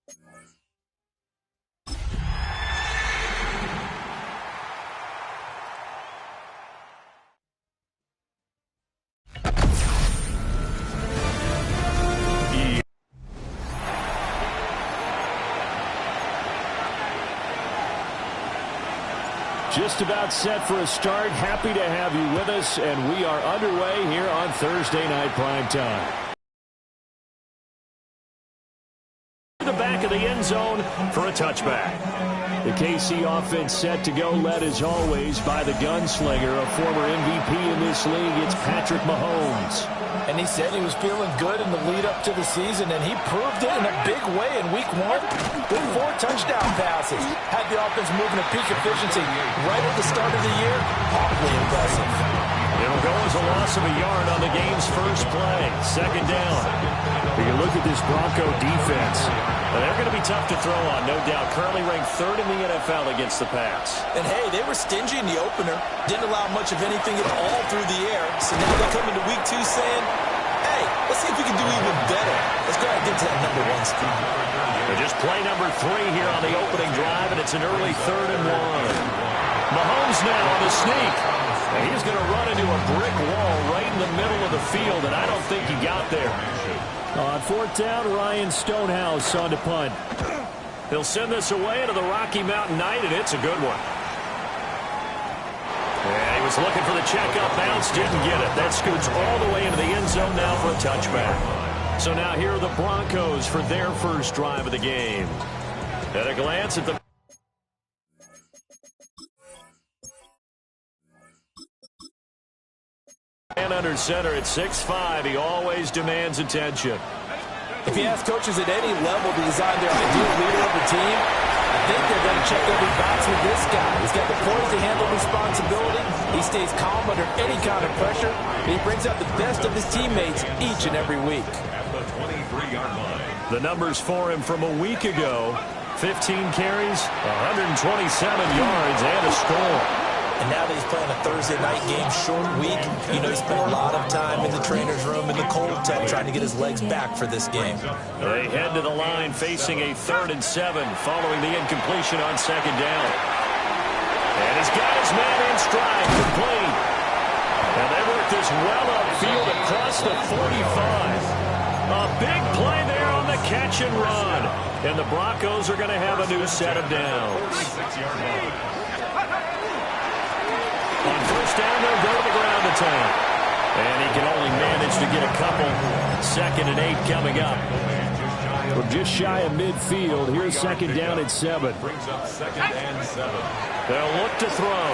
Just about set for a start. Happy to have you with us, and we are underway here on Thursday Night Primetime. The back of the end zone for a touchback. The KC offense set to go, led as always by the gunslinger, a former MVP in this league. It's Patrick Mahomes. And he said he was feeling good in the lead-up to the season, and he proved it in a big way in Week 1 with 4 touchdown passes. Had the offense moving at peak efficiency right at the start of the year. Awfully impressive. It'll go as a loss of a yard on the game's first play. Second down. You look at this Bronco defense. They're going to be tough to throw on, no doubt. Currently ranked 3rd in the NFL against the pass. And, hey, they were stingy in the opener. Didn't allow much of anything at all through the air. So now they come into Week 2 saying, hey, let's see if we can do even better. Let's go ahead and get to that number 1 spot. Just play number 3 here on the opening drive, and it's an early 3rd and 1. Mahomes now on the sneak. And he's going to run into a brick wall right in the middle of the field, and I don't think he got there. On 4th down, Ryan Stonehouse on to punt. He'll send this away into the Rocky Mountain Night, and it's a good one. And he was looking for the checkup bounce, didn't get it. That scoots all the way into the end zone now for a touchback. So now here are the Broncos for their first drive of the game. At a glance at the... And under center at 6'5", he always demands attention. If you ask coaches at any level to design their ideal leader of the team, I think they're going to check every box with this guy. He's got the poise to handle responsibility. He stays calm under any kind of pressure. He brings out the best of his teammates each and every week. The numbers for him from a week ago: 15 carries, 127 yards, and a score. And now that he's playing a Thursday night game, short week, you know he spent a lot of time in the trainer's room in the cold tub trying to get his legs back for this game. They head to the line facing a 3rd and 7 following the incompletion on 2nd down. And he's got his man in stride, complete. And they work this well upfield across the 45. A big play there on the catch and run. And the Broncos are going to have a new set of downs. On 1st down, they'll go to the ground attack. And he can only manage to get a couple. 2nd and 8 coming up. We're just shy of midfield. Here's 2nd down at 7. They'll look to throw.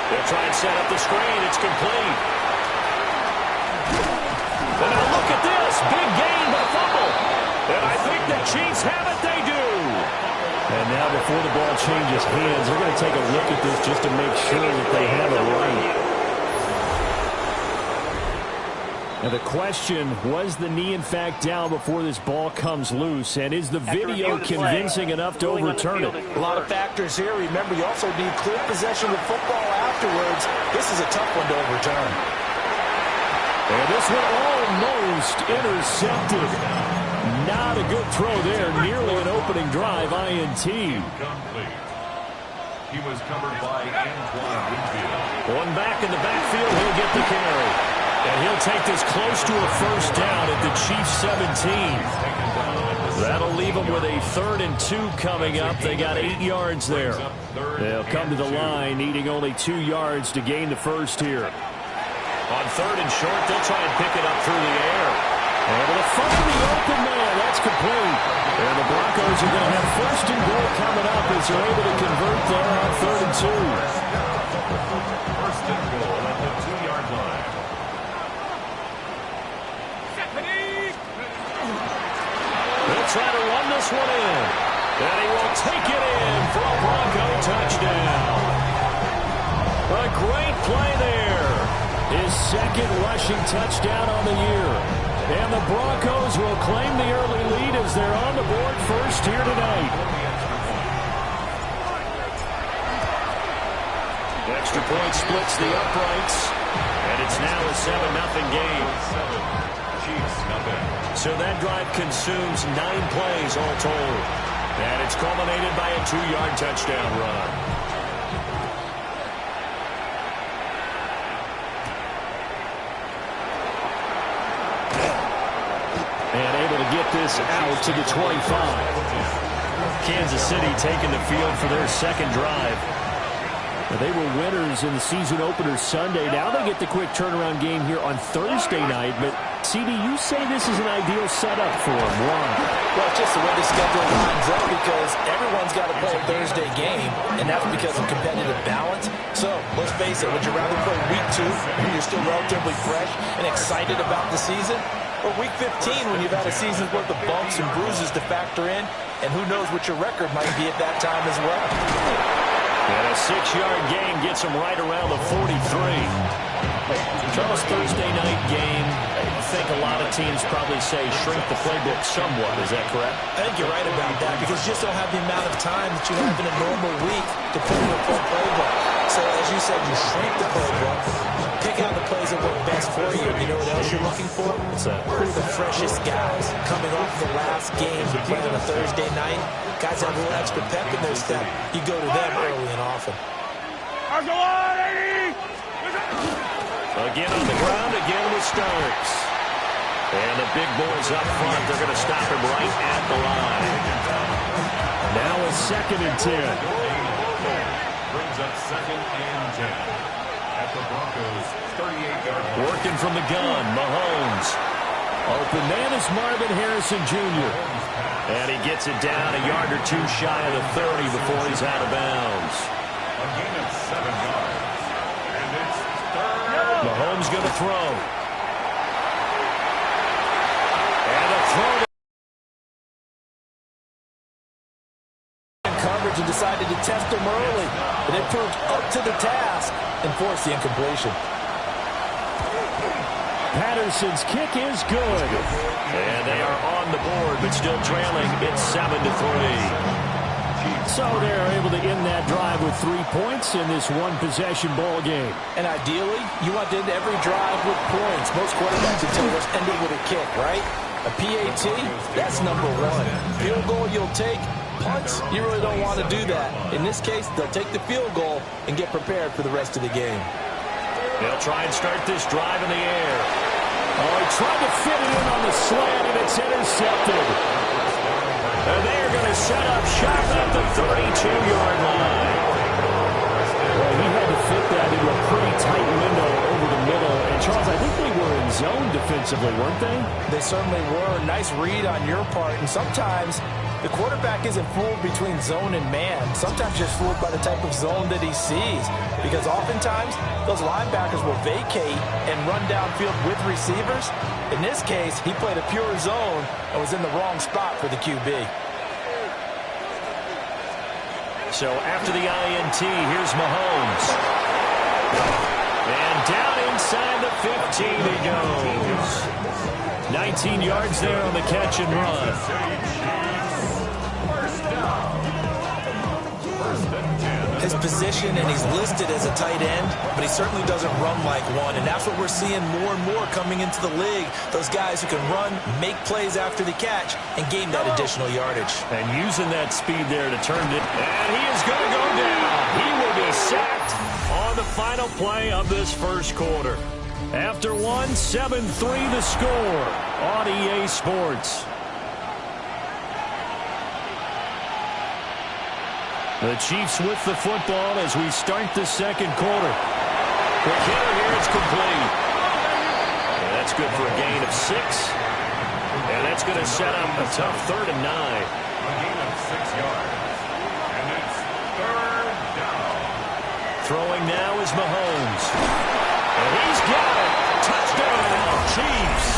They'll try and set up the screen. It's complete. And now look at this. Big gain, but fumble. And I think the Chiefs have it. They do. And now before the ball changes hands, they're going to take a look at this just to make sure that they have it right. Now the question, was the knee in fact down before this ball comes loose? And is the video convincing enough to overturn it? A lot of factors here. Remember, you also need clear possession of football afterwards. This is a tough one to overturn. And this one almost intercepted. Not a good throw there. Nearly an opening drive INT. He was covered by Antoine Winfield. One back in the backfield. He'll get the carry. And he'll take this close to a 1st down at the Chiefs 17. That'll leave them with a 3rd and 2 coming up. They got 8 yards there. They'll come to the line needing only 2 yards to gain the first here. On 3rd and short, they'll try and pick it up through the air. Able to find the open man. That's complete. And the Broncos are going to have 1st and goal coming up as they're able to convert there on 3rd and 2. 1st and goal at the 2-yard line. They'll try to run this one in. And he will take it in for a Bronco touchdown. A great play there. His 2nd rushing touchdown on the year. And the Broncos will claim the early lead as they're on the board first here tonight. Extra point splits the uprights. And it's now a 7-0 game. Chiefs, nothing. So that drive consumes 9 plays all told. And it's culminated by a 2-yard touchdown run. And able to get this out to the 25. Kansas City taking the field for their second drive. They were winners in the season opener Sunday. Now they get the quick turnaround game here on Thursday night. But, CD, you say this is an ideal setup for them. Why? Well, it's just the way the schedule lines up because everyone's got to play a Thursday game, and that's because of competitive balance. So, let's face it, would you rather play week 2 when you're still relatively fresh and excited about the season? Or week 15 when you've had a season's worth of bumps and bruises to factor in, and who knows what your record might be at that time as well. And a 6-yard gain gets him right around the 43. Charles, Thursday night game, I think a lot of teams probably say shrink the playbook somewhat. Is that correct? I think you're right about that because you just don't have the amount of time that you have in a normal week to put in a full playbook. So, as you said, you shrink the playbook, pick out the plays that work best for you. You know what else you're looking for? Who are the freshest guys coming off the last game to play on a Thursday night? Guys have a little extra pep in their step. You go to them early and often. Again on the ground, again with Starks. And the big boys up front, they're going to stop him right at the line. Now a 2nd and 10. Brings up 2nd and 10. At the Broncos, 38-yard line. Working from the gun, Mahomes. Open man is Marvin Harrison Jr. And he gets it down a yard or 2 shy of the 30 before he's out of bounds. A gain of 7 yards. And it's 3rd. Mahomes going to throw. And a throw. Coverage and decided to test him early. But it proved up to the task and forced the incompletion. Patterson's kick is good. And they are on the board, but still trailing. It's 7-3. So they're able to end that drive with 3 points in this one-possession ball game. And ideally, you want to end every drive with points. Most quarterbacks would tell us ended with a kick, right? A PAT, that's number 1. Field goal you'll take. Punts, you really don't want to do that. In this case, they'll take the field goal and get prepared for the rest of the game. They'll try and start this drive in the air. Oh, he tried to fit it in on the slant, and it's intercepted. And they're going to set up shop at the 32-yard line. Well, he had to fit that into a pretty tight window over the middle. And, Charles, I think they were in zone defensively, weren't they? They certainly were. Nice read on your part. And sometimes the quarterback isn't fooled between zone and man. Sometimes just fooled by the type of zone that he sees. Because oftentimes, those linebackers will vacate and run downfield with receivers. In this case, he played a pure zone and was in the wrong spot for the QB. So after the INT, here's Mahomes. And down inside the 15 he goes. 19 yards there on the catch and run. His position, and he's listed as a tight end, but he certainly doesn't run like one, and that's what we're seeing more and more coming into the league. Those guys who can run, make plays after the catch, and gain that additional yardage. And using that speed there to turn it, and he is going to go down. He will be sacked on the final play of this first quarter. After 7-3 the score on EA Sports. The Chiefs with the football as we start the second quarter. The kicker here is complete. And that's good for a gain of 6. And that's going to set up a tough 3rd and 9. A gain of 6 yards. And it's 3rd down. Throwing now is Mahomes. And he's got it. Touchdown, Chiefs.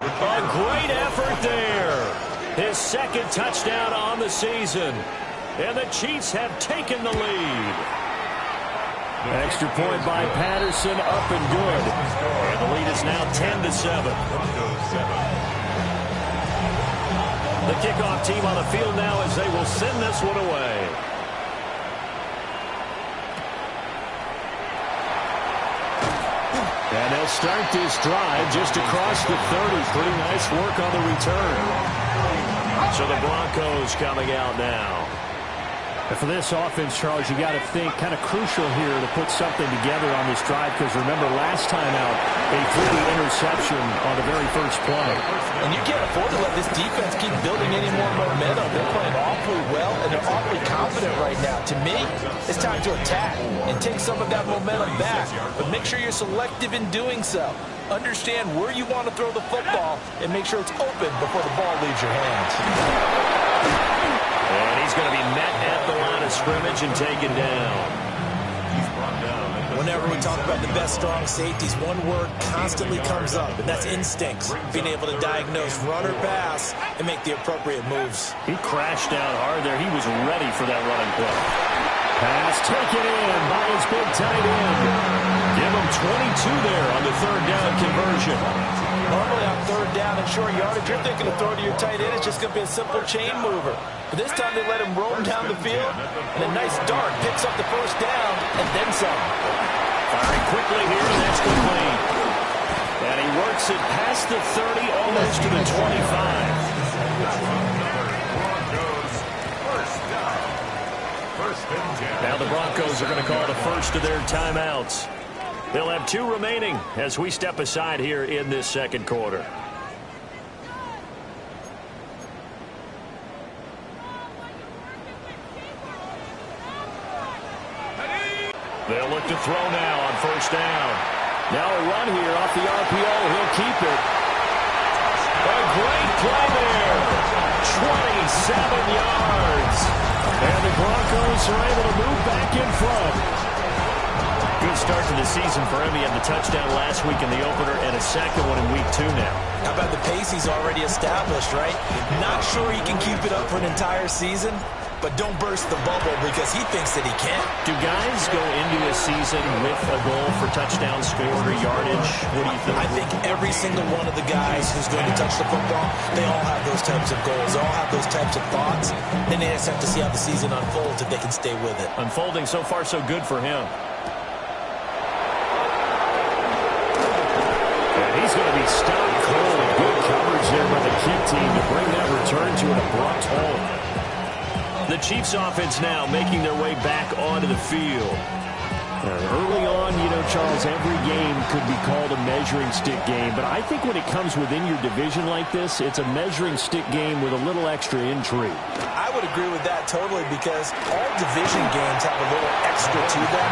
A great effort there. His second touchdown on the season. And the Chiefs have taken the lead. Extra point by Patterson, up and good. And the lead is now 10-7. The kickoff team on the field now as they will send this one away. And they'll start this drive just across the 30. Pretty nice work on the return. So the Broncos coming out now. And for this offense, Charles, you got to think kind of crucial here to put something together on this drive, because remember last time out they threw the interception on the very first play. And you can't afford to let this defense keep building any more momentum. They're playing awfully well, and they're awfully confident right now. To me, it's time to attack and take some of that momentum back, but make sure you're selective in doing so. Understand where you want to throw the football and make sure it's open before the ball leaves your hands. And he's going to be met at the line of scrimmage and taken down. Whenever we talk about the best strong safeties, one word constantly comes up, and that's instincts. Being able to diagnose run or pass and make the appropriate moves. He crashed down hard there. He was ready for that running play. Pass taken in by his big tight end. Give him 22 there on the third down conversion. Normally on third down and short yardage, you're thinking to throw to your tight end. It's just going to be a simple chain mover. But this time they let him roam down the field, and a nice dart picks up the first down, and then some. Firing quickly here, and that's complete. And he works it past the 30, almost to the 25. Now the Broncos are going to call the first of their timeouts. They'll have 2 remaining as we step aside here in this second quarter. They'll look to throw now on first down. Now a run here off the RPO. He'll keep it. A great play there. 27 yards. And the Broncos are able to move back in front. Good start to the season for him. He had the touchdown last week in the opener and a second one in week 2 now. How about the pace he's already established, right? Not sure he can keep it up for an entire season, but don't burst the bubble because he thinks that he can. Do guys go into a season with a goal for touchdown scored or yardage? What do you think? I think every single one of the guys who's going to touch the football, they all have those types of goals. They all have those types of thoughts. Then they just have to see how the season unfolds if they can stay with it. Unfolding so far so good for him. And he's going to be stopped cold. Good coverage there by the kick team to bring that return to an abrupt halt. The Chiefs offense now making their way back onto the field. Early on, you know, Charles, every game could be called a measuring stick game. But I think when it comes within your division like this, it's a measuring stick game with a little extra intrigue. I would agree with that totally because all division games have a little extra to them.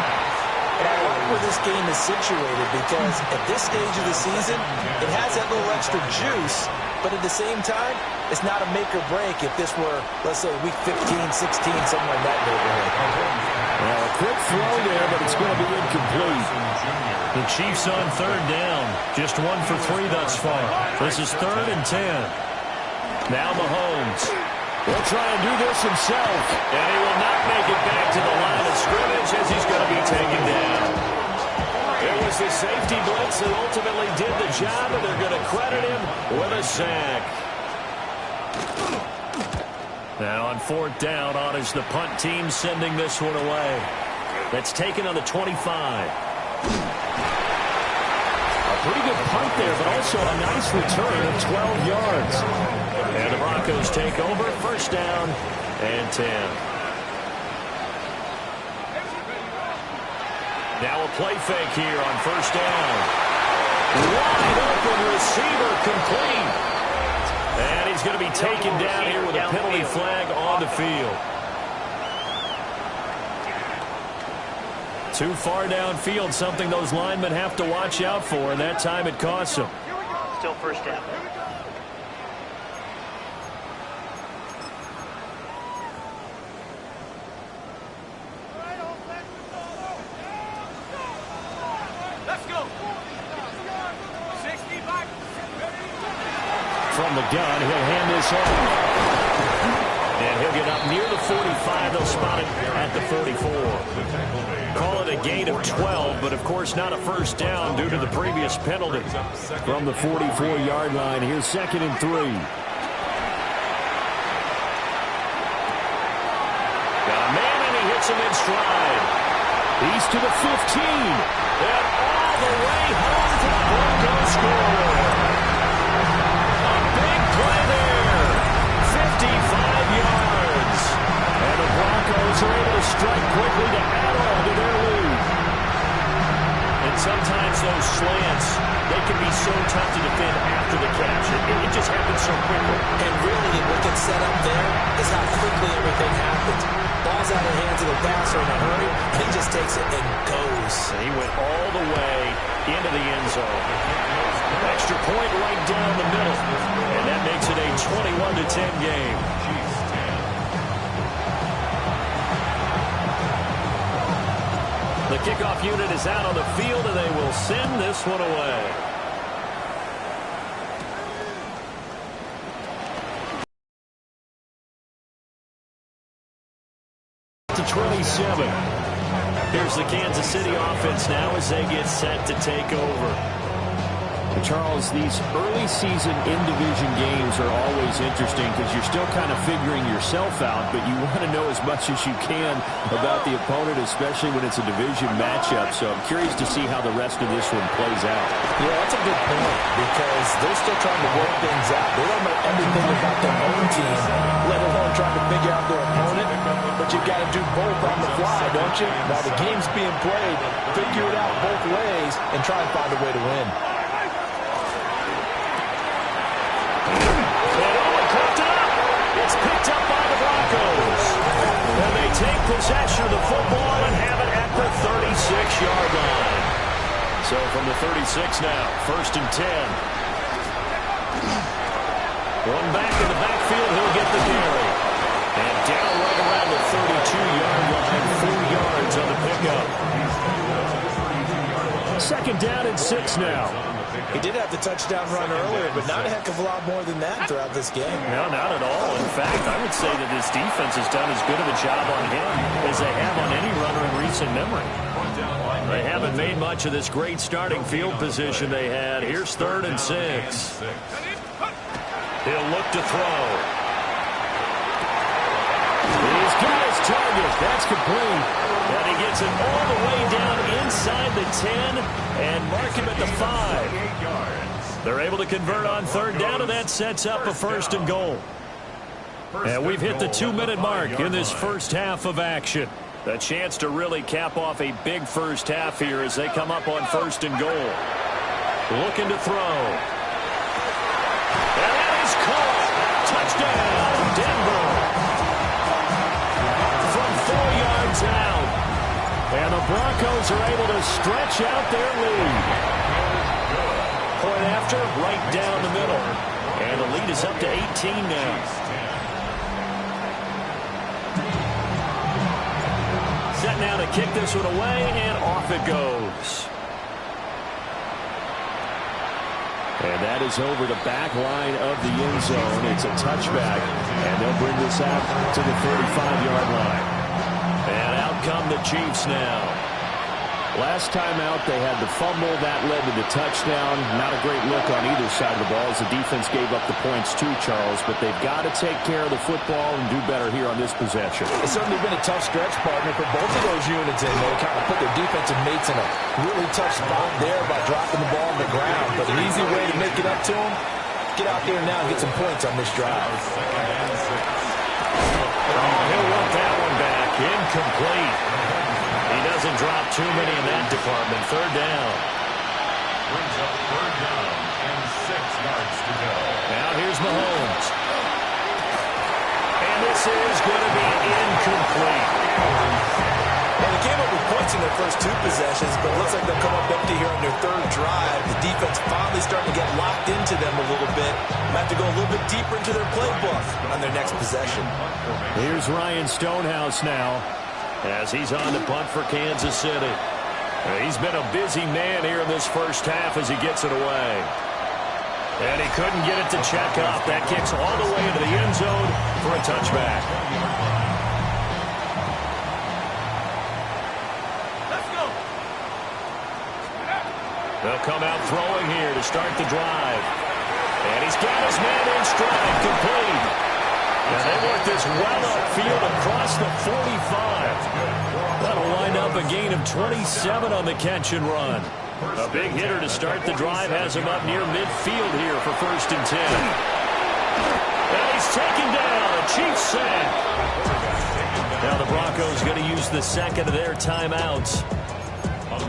And I like where this game is situated because at this stage of the season, it has that little extra juice. But at the same time, it's not a make or break if this were, let's say, week 15, 16, somewhere in that neighborhood. Well, a quick throw there, but it's going to be incomplete. The Chiefs on third down. Just 1 for 3 thus far. This is 3rd and 10. Now Mahomes. He'll try and do this himself. And he will not make it back to the line of scrimmage as he's going to be taken down. It was the safety blitz that ultimately did the job, and they're going to credit him with a sack. Now on 4th down, on is the punt team sending this one away. That's taken on the 25. A pretty good punt there, but also a nice return of 12 yards. And the Broncos take over, 1st down and 10. Now a play fake here on 1st down. Wide open receiver complete. And he's going to be taken down here with a penalty flag on the field. Too far downfield, something those linemen have to watch out for, and that time it costs them. Still 1st down. Let's go. 60 back. from the gun. He'll hand this off. And he'll get up near the 45. They'll spot it at the 34. Call it a gain of 12, but of course not a first down due to the previous penalty. From the 44-yard line, here's 2nd and 3. Got a man, and he hits him in stride. He's to the 15. And all the way home to the Broncos score. A big play there. 55 yards. And the Broncos are able to strike quickly to add on to their lead. And sometimes those slants, they can be so tough to defend after the catch. It just happens so quickly. And really, what gets set up there is how quickly everything happens. Ball's out of the hands of the passer in a hurry. He just takes it and goes. And he went all the way into the end zone. Extra point right down the middle. And that makes it a 21-10 game. The kickoff unit is out on the field, and they will send this one away. To 27. Here's the Kansas City offense now as they get set to take over. Charles, these early season in-division games are always interesting because you're still kind of figuring yourself out, but you want to know as much as you can about the opponent, especially when it's a division matchup. So I'm curious to see how the rest of this one plays out. Yeah, that's a good point because they're still trying to work things out. They don't know everything about their own team, let alone trying to figure out their opponent. But you've got to do both on the fly, don't you? While the game's being played, figure it out both ways and try and find a way to win. It's picked up by the Broncos. And they take possession of the football and have it at the 36-yard line. So from the 36 now, 1st and 10. One back in the backfield, he'll get the carry. And down right around the 32-yard line, 4 yards on the pickup. 2nd down and 6 now. He did have the touchdown run earlier, but not a heck of a lot more than that throughout this game. No, not at all. In fact, I would say that this defense has done as good of a job on him as they have on any runner in recent memory. They haven't made much of this great starting field position they had. Here's 3rd and 6. He'll look to throw. He's got his target. That's complete. And he gets it all the way down inside the 10 and mark him at the 5. They're able to convert on 3rd down, and that sets up a 1st and goal. And we've hit the 2-minute mark in this first half of action. A chance to really cap off a big first half here as they come up on 1st and goal. Looking to throw. And that is caught. Touchdown, Denver. From 4 yards out. And the Broncos are able to stretch out their lead. Point after, right down the middle. And the lead is up to 18 now. Set now to kick this one away, and off it goes. And that is over the back line of the end zone. It's a touchback, and they'll bring this out to the 35-yard line. And out come the Chiefs now. Last time out, they had the fumble. That led to the touchdown. Not a great look on either side of the ball as the defense gave up the points too, Charles. But they've got to take care of the football and do better here on this possession. It's certainly been a tough stretch, partner, for both of those units. And they kind of put their defensive mates in a really tough spot there by dropping the ball on the ground. But an easy way to make it up to them, get out there now and get some points on this drive. Oh, he'll want that one back. Incomplete. He doesn't drop too many in that department. 3rd down. Brings up 3rd down and 6 yards to go. Now here's Mahomes. And this is going to be incomplete. Well, they came up with points in their first 2 possessions, but it looks like they'll come up empty here on their 3rd drive. The defense finally starting to get locked into them a little bit. Might have to go a little bit deeper into their playbook on their next possession. Here's Ryan Stonehouse now, as he's on the punt for Kansas City. He's been a busy man here in this first half as he gets it away. And he couldn't get it to check up. That kicks all the way into the end zone for a touchback. Let's go. They'll come out throwing here to start the drive. And he's got his man in stride, complete. And they work this well upfield across the 45. That'll wind up a gain of 27 on the catch and run. A big hitter to start the drive has him up near midfield here for 1st and 10. And he's taken down. A Chiefs sack. Now the Broncos going to use the second of their timeouts,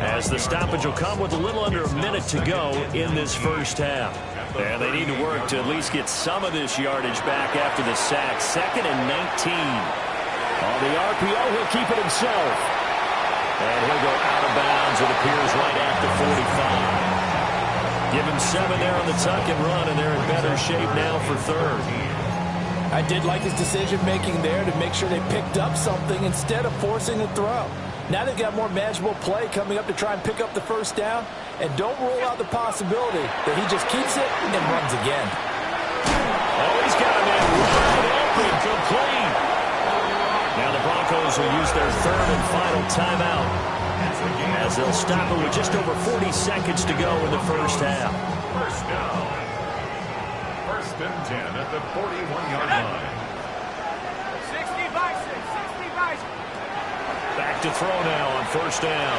as the stoppage will come with a little under a minute to go in this first half. And they need to work to at least get some of this yardage back after the sack. 2nd and 19. On the RPO, he'll keep it himself. And he'll go out of bounds, it appears, right at the 45. Give him 7 there on the tuck and run, and they're in better shape now for 3rd. I did like his decision-making there to make sure they picked up something instead of forcing the throw. Now they've got more manageable play coming up to try and pick up the first down. And don't rule out the possibility that he just keeps it and runs again. Oh, he's got him in wide open, complete. Now the Broncos will use their 3rd and final timeout, as they'll stop it with just over 40 seconds to go in the first half. First down. 1st and 10 at the 41-yard line. 60 bison, 60 bison. Back to throw now on 1st down.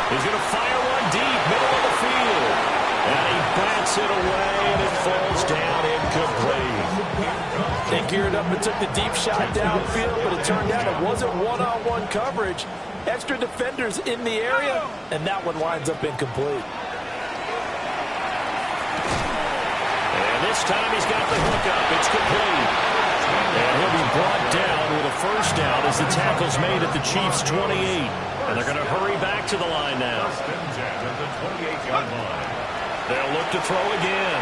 He's going to fire one deep, middle of the field. And he bats it away, and it falls down incomplete. They geared up and took the deep shot downfield, but it turned out it wasn't one-on-one coverage. Extra defenders in the area, and that one winds up incomplete. And this time he's got the hook up. It's complete. And he'll be brought down with a 1st down as the tackle's made at the Chiefs' 28. And they're going to hurry back to the line now. 1st and 10 at the 28-yard line. They'll look to throw again.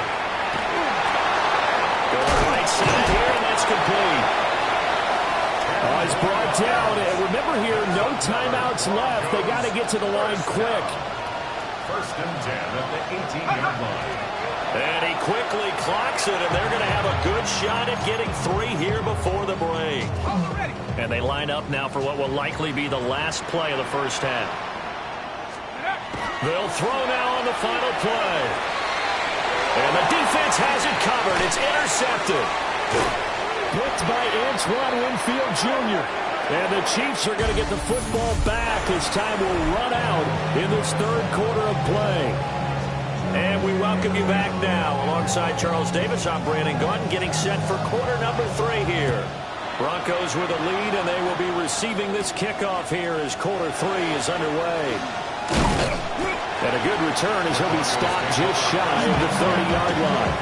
Going right side here, and that's complete. He's brought down. And remember here, no timeouts left. They got to get to the line quick. 1st and 10 at the 18-yard line. And he quickly clocks it, and they're going to have a good shot at getting 3 here before the break. And they line up now for what will likely be the last play of the first half. They'll throw now on the final play. And the defense has it covered. It's intercepted. Picked by Antoine Winfield Jr. And the Chiefs are going to get the football back as time will run out in this 3rd quarter of play. And we welcome you back now. Alongside Charles Davis, I'm Brandon Gaudin, getting set for quarter number 3 here. Broncos with a lead, and they will be receiving this kickoff here as quarter 3 is underway. And a good return as he'll be stopped just shy of the 30-yard line.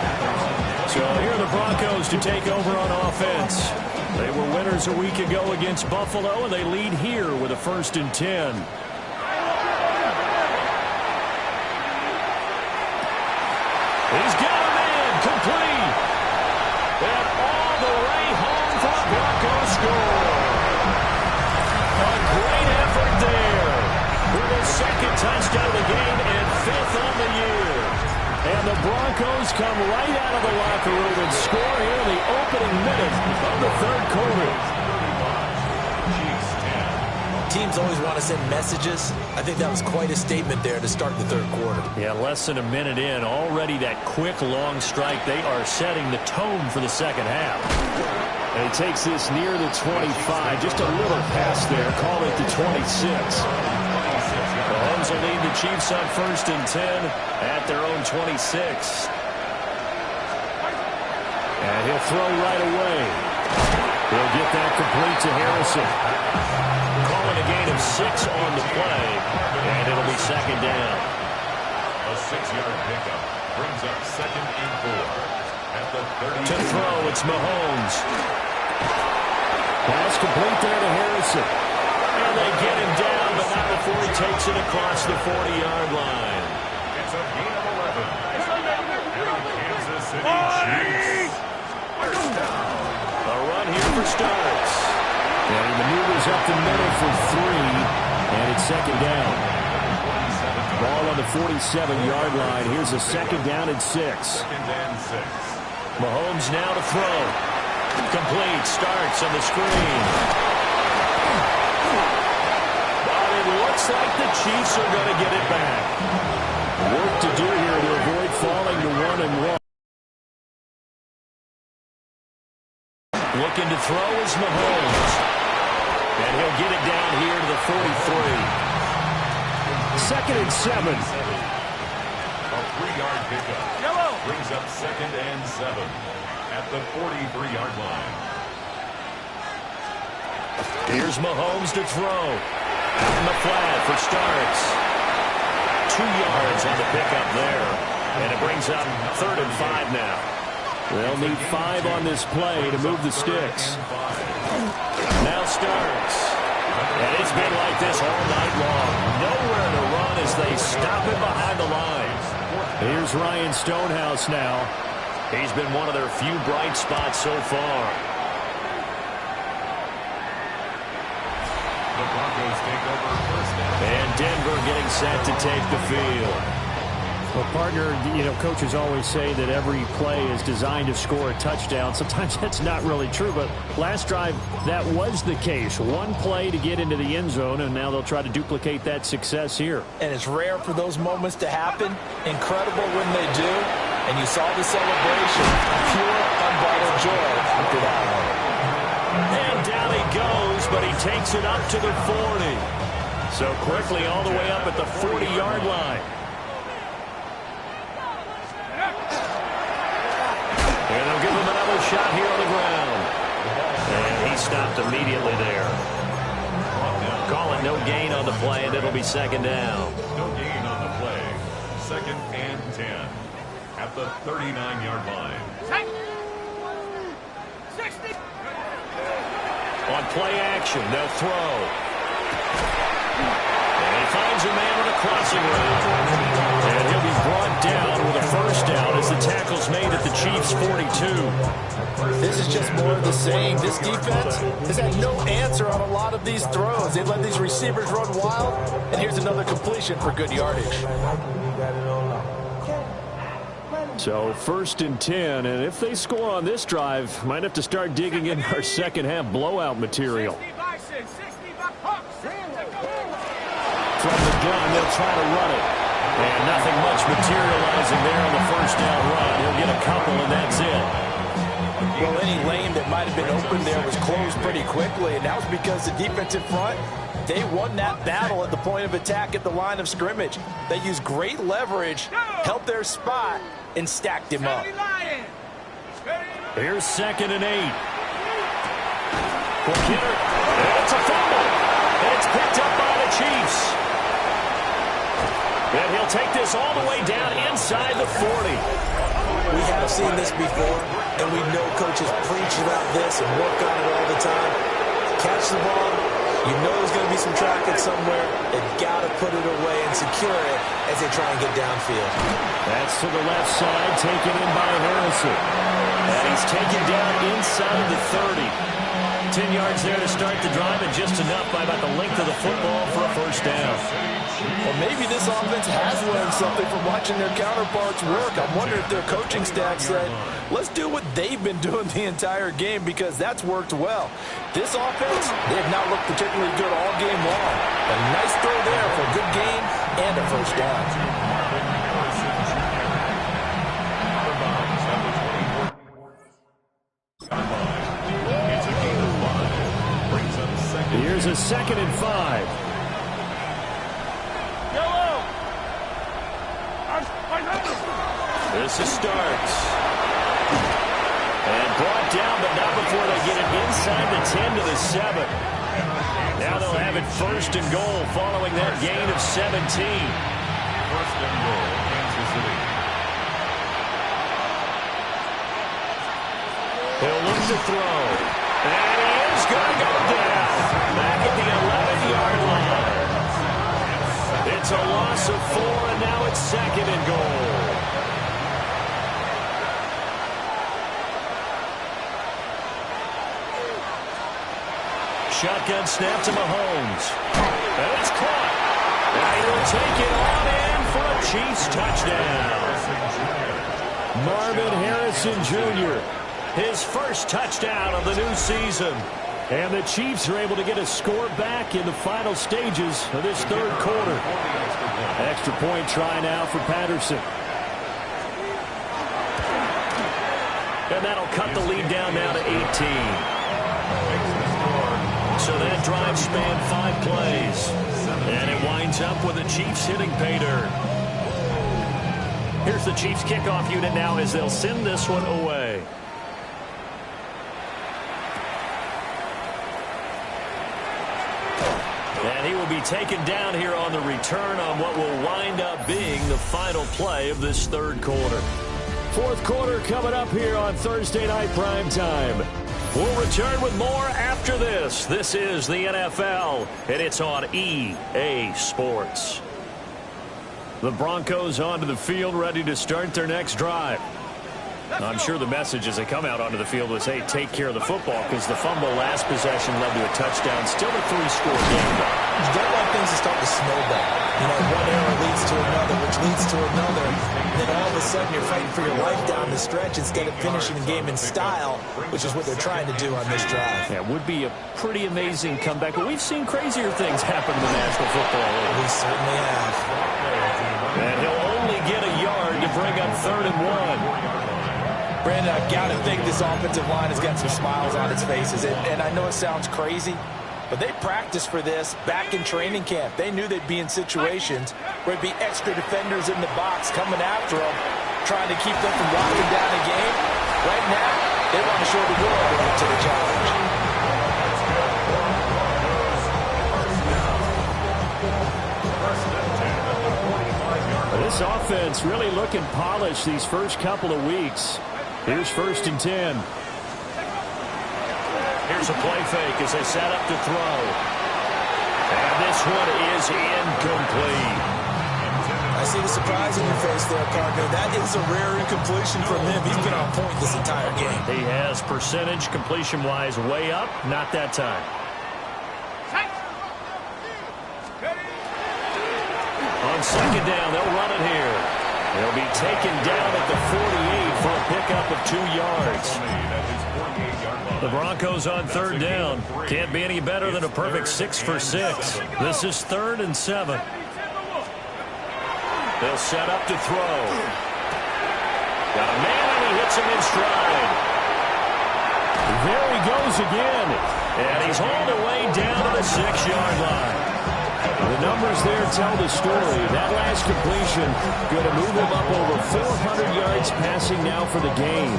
So here are the Broncos to take over on offense. They were winners a week ago against Buffalo, and they lead here with a 1st and 10. He's got him in, complete. And all the way home for the Broncos score. A great effort there. With his 2nd touchdown of the game and 5th on the year. And the Broncos come right out of the locker room and score here in the opening minute of the 3rd quarter. Teams always want to send messages. I think that was quite a statement there to start the 3rd quarter. Yeah, less than a minute in. Already that quick, long strike. They are setting the tone for the 2nd half. And he takes this near the 25. Just a little pass there. Call it the 26. Mahomes will lead the Chiefs on 1st and 10 at their own 26. And he'll throw right away. He'll get that complete to Harrison. Calling a gain of 6 on the play, and it'll be 2nd down. A 6-yard pickup brings up 2nd and 4 at the 30. To throw, it's Mahomes. Pass complete there to Harrison. And they get him down, but not before he takes it across the 40-yard line. It's a gain of 11. And the Kansas City Chiefs. First down. A run here for starts. And he maneuvers up the middle for 3, and it's 2nd down. Ball on the 47-yard line. Here's a 2nd down and 6. 2nd and 6. Mahomes now to throw. Complete. Starts on the screen. But it looks like the Chiefs are going to get it back. Work to do here to avoid falling to 1-1. Looking to throw is Mahomes. And he'll get it down here to the 43. 2nd and 7. A 3-yard pickup. Brings up 2nd and 7 at the 43-yard line. Here's Mahomes to throw. Out in the flat for starts. 2 yards on the pickup there. And it brings up 3rd and 5 now. They'll need 5 on this play to move the sticks. Now starts. And it's been like this all night long. Nowhere to run as they stop him behind the line. Here's Ryan Stonehouse now. He's been one of their few bright spots so far. The Broncos take over 1st down. And Denver getting set to take the field. Well, partner, coaches always say that every play is designed to score a touchdown. Sometimes that's not really true, but last drive, that was the case. One play to get into the end zone, and now they'll try to duplicate that success here. And it's rare for those moments to happen. Incredible when they do. And you saw the celebration. Pure, unbridled joy after that one. And down he goes, but he takes it up to the 40. So quickly all the way up at the 40-yard line. And they'll give him another shot here on the ground. And he stopped immediately there. Call it no gain on the play, and it'll be 2nd down. No gain on the play. 2nd and 10 at the 39-yard line. 60. On play action, they'll throw. And he finds a man on a crossing route. And he'll be brought down with a 1st down as the tackle's made at the Chiefs' 42. This is just more of the same. This defense has had no answer on a lot of these throws. They've let these receivers run wild. And here's another completion for good yardage. So 1st and 10, and if they score on this drive, might have to start digging in our second-half blowout material. From the gun, they'll try to run it. And nothing much materializing there on the 1st down run. He'll get a couple, and that's it. Well, any lane that might have been open there was closed pretty quickly, and that was because the defensive front, they won that battle at the point of attack at the line of scrimmage. They used great leverage, helped their spot, and stacked him up. Here's 2nd and 8. For Kidder, it's a fumble. And it's picked up by the Chiefs. And he'll take this all the way down inside the 40. We have seen this before, and we know coaches preach about this and work on it all the time. Catch the ball. You know there's going to be some traffic somewhere. They've got to put it away and secure it as they try and get downfield. That's to the left side, taken in by Harrison. And he's taken down inside the 30. 10 yards there to start the drive, and just enough by about the length of the football for a 1st down. Well, maybe this offense has learned something from watching their counterparts work. I wonder if their coaching staff said, let's do what they've been doing the entire game, because that's worked well. This offense, they have not looked particularly good all game long. A nice throw there for a good gain and a 1st down. Here's a 2nd and 5. This is starts. And brought down, but not before they get it inside the 10 to the 7. Now they'll have it 1st and goal following that gain of 17. 1st and goal, Kansas City. He'll look to throw. And he is going to go down. Back at the 11-yard line. It's a loss of 4, and now it's 2nd and goal. Shotgun snap to Mahomes. And it's caught. And he will take it on in for a Chiefs touchdown. Marvin Harrison Jr., his first touchdown of the new season. And the Chiefs are able to get a score back in the final stages of this third quarter. Extra point try now for Patterson. And that'll cut the lead down now to 18. So that drive spanned 5 plays. And it winds up with the Chiefs hitting pay dirt. Here's the Chiefs kickoff unit now as they'll send this one away. And he will be taken down here on the return on what will wind up being the final play of this third quarter. Fourth quarter coming up here on Thursday Night Prime Time. We'll return with more after this. This is the NFL, and it's on EA Sports. The Broncos onto the field, ready to start their next drive. I'm sure the message as they come out onto the field was, hey, take care of the football, because the fumble last possession led to a touchdown. Still a 3-score game. You don't want things to start to snowball. You know, one error leads to another, which leads to another. Then all of a sudden you're fighting for your life down the stretch instead of finishing the game in style, which is what they're trying to do on this drive. Yeah, it would be a pretty amazing comeback. But we've seen crazier things happen in the National Football League. We certainly have. And he'll only get a yard to bring up 3rd and 1. Brandon, I've got to think this offensive line has got some smiles on its faces. And I know it sounds crazy, but they practiced for this back in training camp. They knew they'd be in situations where there'd be extra defenders in the box coming after them, trying to keep them from locking down a game. Right now, they want to show the world they're up to the challenge. This offense really looking polished these first couple of weeks. Here's 1st and 10. Here's a play fake as they set up to throw. And this one is incomplete. I see the surprise in your face there, partner. That is a rare incompletion from him. He's been on point this entire game. He has percentage completion-wise way up. Not that time. On 2nd down, they'll run it here. They'll be taken down at the 48 for a pickup of 2 yards. The Broncos on 3rd down. Can't be any better than a perfect 6 for 6. This is 3rd and 7. They'll set up to throw. Got a man, and he hits him in stride. There he goes again. And he's hauled away down to the 6-yard line. The numbers there tell the story. That last completion going to move him up over 400 yards passing now for the game.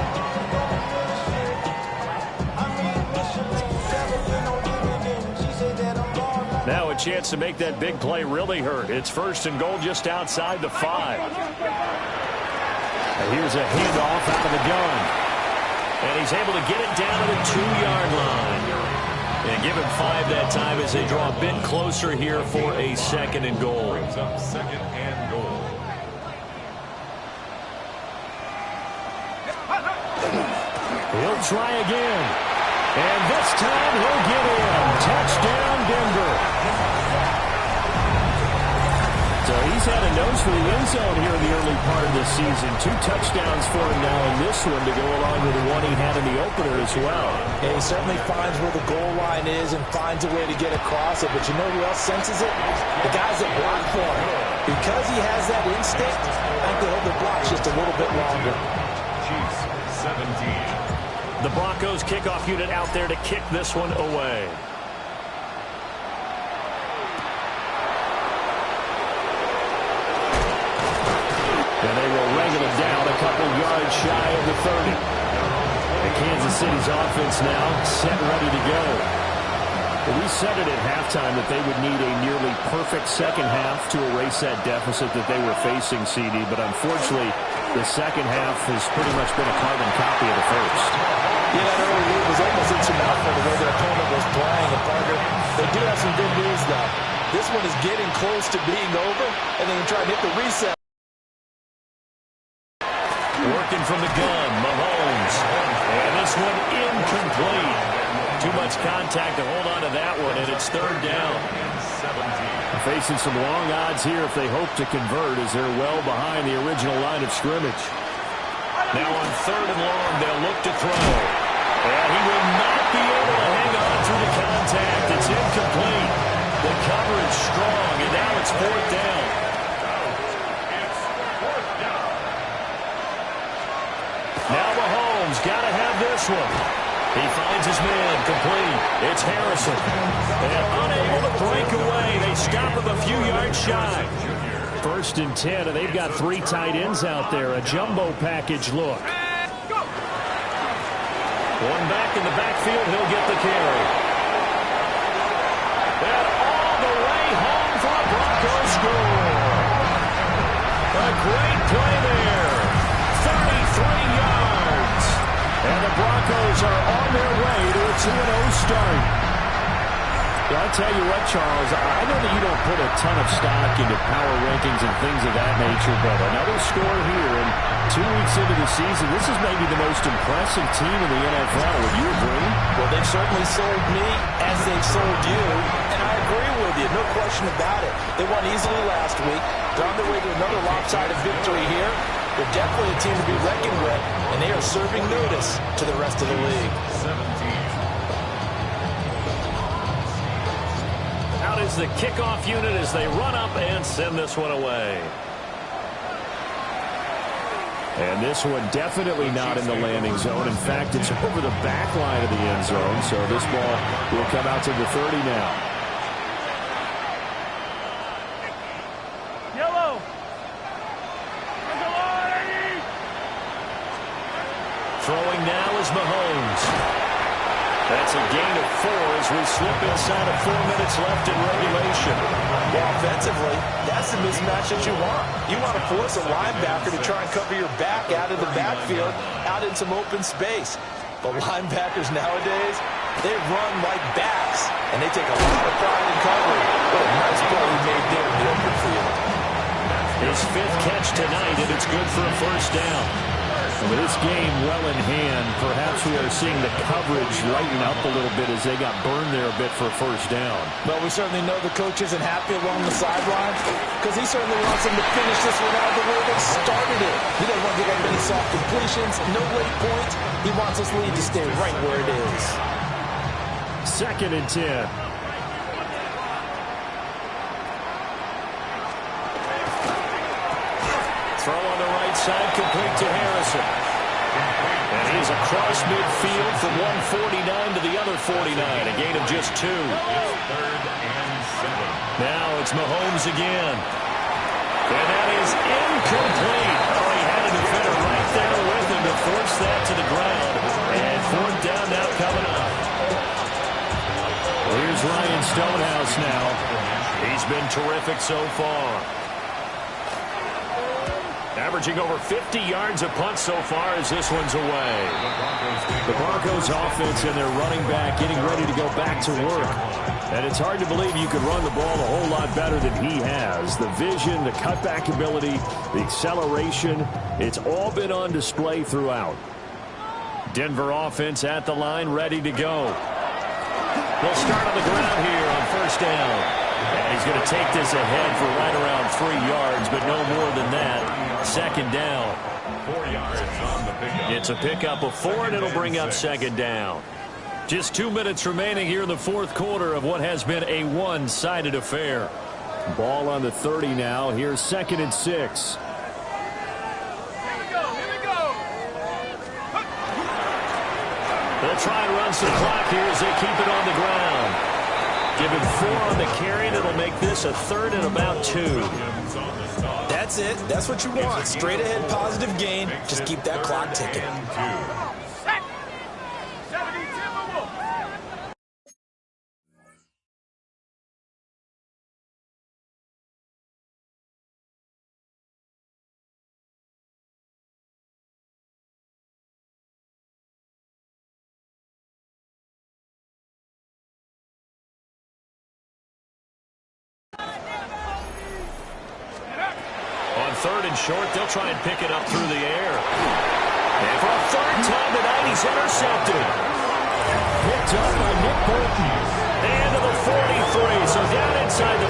Now a chance to make that big play really hurt. It's 1st and goal just outside the 5. And here's a handoff out of the gun. And he's able to get it down to the 2-yard line. And give him 5 that time as they draw a bit closer here for a 2nd and goal. Brings up 2nd and goal. He'll try again. And this time he'll get in. Touchdown, Denver. So he's had a nose for the end zone here in the early part of this season. 2 touchdowns for him now in this one to go along with the one he had in the opener as well. Yeah, he certainly finds where the goal line is and finds a way to get across it. But you know who else senses it? The guys that block for him. Because he has that instinct, I think they hold their blocks just a little bit longer. Chiefs 17. The Broncos kickoff unit out there to kick this one away. And they will wrangle it down a couple yards shy of the 30. And Kansas City's offense now set ready to go. We said it at halftime that they would need a nearly perfect second half to erase that deficit that they were facing, CD. But unfortunately, the second half has pretty much been a carbon copy of the first. Yeah, that early lead was almost insurmountable the way their opponent was playing. And partner, they do have some good news, though. This one is getting close to being over, and they can try and hit the reset. Working from the gun, Mahomes. And this one incomplete. Too much contact to hold on to that one, and it's 3rd down. Facing some long odds here if they hope to convert, as they're well behind the original line of scrimmage. Now on 3rd and long, they'll look to throw. And he will not be able to hang on through the contact. It's incomplete. The coverage strong, and now it's 4th down. Now Mahomes got to have this one. He finds his man, complete. It's Harrison. And unable to break away. They stop him a few yards shy. 1st and 10, and they've got 3 tight ends out there. A jumbo package look. One back in the backfield, he'll get the carry. And all the way home for a Broncos score. A great play there. 33 yards. And the Broncos are on their way to a 2-0 start. Yeah, I'll tell you what, Charles, I know that you don't put a ton of stock into power rankings and things of that nature, but another score here, and 2 weeks into the season, this is maybe the most impressive team in the NFL. Would you agree? Well, they've certainly sold me as they've sold you, and I agree with you, no question about it. They won easily last week. They're on their way to another lopsided victory here. They're definitely a team to be reckoned with, and they are serving notice to the rest of the league. 17. Out is the kickoff unit as they run up and send this one away. And this one definitely not in the landing zone. In fact, it's over the back line of the end zone, so this ball will come out to the 30 now. Yellow. Throwing now is Mahomes. That's a gain of 4 as we slip inside of 4 minutes left in regulation. Well, offensively, that's the mismatch that you want. You want to force a linebacker to try and cover your back out of the backfield, out in some open space. But linebackers nowadays, they run like backs, and they take a lot of pride in covering. What a nice play he made there in the open field. His 5th catch tonight, and it's good for a 1st down. And with this game well in hand, perhaps we are seeing the coverage lighten up a little bit as they got burned there a bit for a 1st down. Well, we certainly know the coach isn't happy along the sideline because he certainly wants them to finish this one out the way they started it. He doesn't want to give up any soft completions, no late points. He wants this lead to stay right where it is. 2nd and 10. Throw on the right side, complete to Harrison. And he's across midfield from 149 to the other 49, a gain of just 2. 3rd and 7. Now it's Mahomes again. And that is incomplete. Oh, he had a defender right there with him to force that to the ground. And 4th down now coming up. Here's Ryan Stonehouse now. He's been terrific so far. Averaging over 50 yards a punt so far as this one's away. The Broncos offense and their running back getting ready to go back to work. And it's hard to believe you could run the ball a whole lot better than he has. The vision, the cutback ability, the acceleration, it's all been on display throughout. Denver offense at the line, ready to go. They'll start on the ground here on 1st down. And he's going to take this ahead for right around 3 yards, but no more than that. 2nd down. 4 yards on the pickup. It's a pickup of 4, and it'll bring up 2nd down. Just 2 minutes remaining here in the 4th quarter of what has been a one-sided affair. Ball on the 30 now. Here's 2nd and 6. They'll try and run some clock here as they keep it on the ground. Give him 4 on the carry, and it'll make this a 3rd and about 2. That's it. That's what you want. Straight ahead positive gain. Just keep that clock ticking. On 3rd and short, they'll try and pick it up through the air. And for a 3rd time tonight, he's intercepted. Picked up by Nick Bolton. And to the 43, so down inside the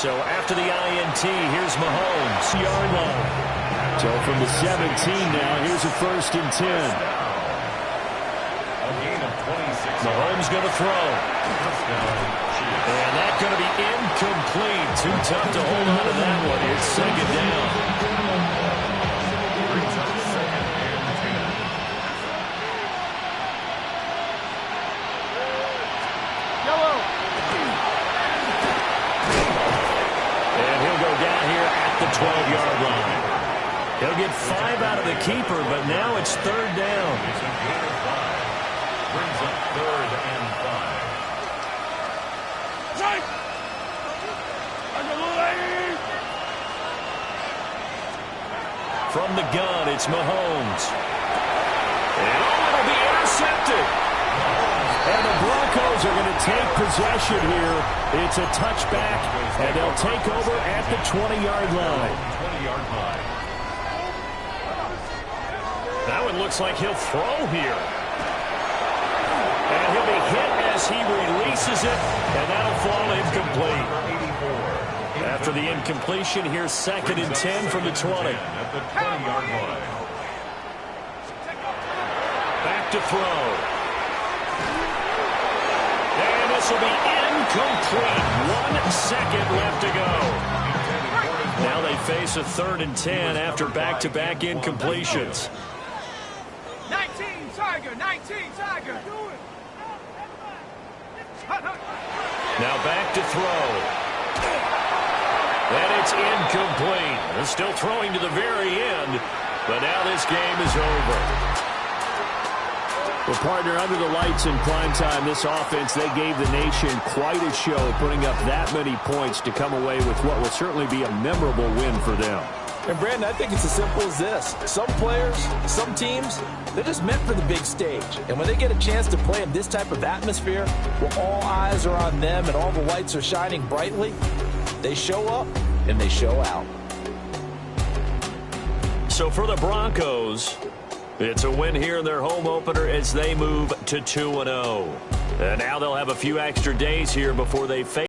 So after the INT, here's Mahomes. Yard line. So from the 17 now, here's a 1st and 10. A gain of 26. Mahomes going to throw. And that's going to be incomplete. Too tough to hold on to that one. It's 2nd down. Brings up 2nd and 10. Yellow. And he'll go down here at the 12-yard line. He'll get 5 out of the keeper, but now it's 3rd down. It's a gain of 5. Brings up 3rd and 5. From the gun, it's Mahomes. And it'll be intercepted. And the Broncos are going to take possession here. It's a touchback, and they'll take over at the 20-yard line. 20-yard line. That one looks like he'll throw here. And he'll be hit as he releases it, and that'll fall incomplete. After the incompletion, here's 2nd and 10 from the 20. At the 20-yard line. Back to throw. And this will be incomplete. 1 second left to go. Now they face a 3rd and 10 after back-to-back incompletions. 19 Tiger, 19 Tiger. Now back to throw. And it's incomplete. They're still throwing to the very end, but now this game is over. Well, partner, under the lights in primetime, this offense, they gave the nation quite a show, putting up that many points to come away with what will certainly be a memorable win for them. And, Brandon, I think it's as simple as this. Some players, some teams, they're just meant for the big stage. And when they get a chance to play in this type of atmosphere, where all eyes are on them and all the lights are shining brightly, they show up and they show out. So for the Broncos, it's a win here in their home opener as they move to 2-0. And now they'll have a few extra days here before they face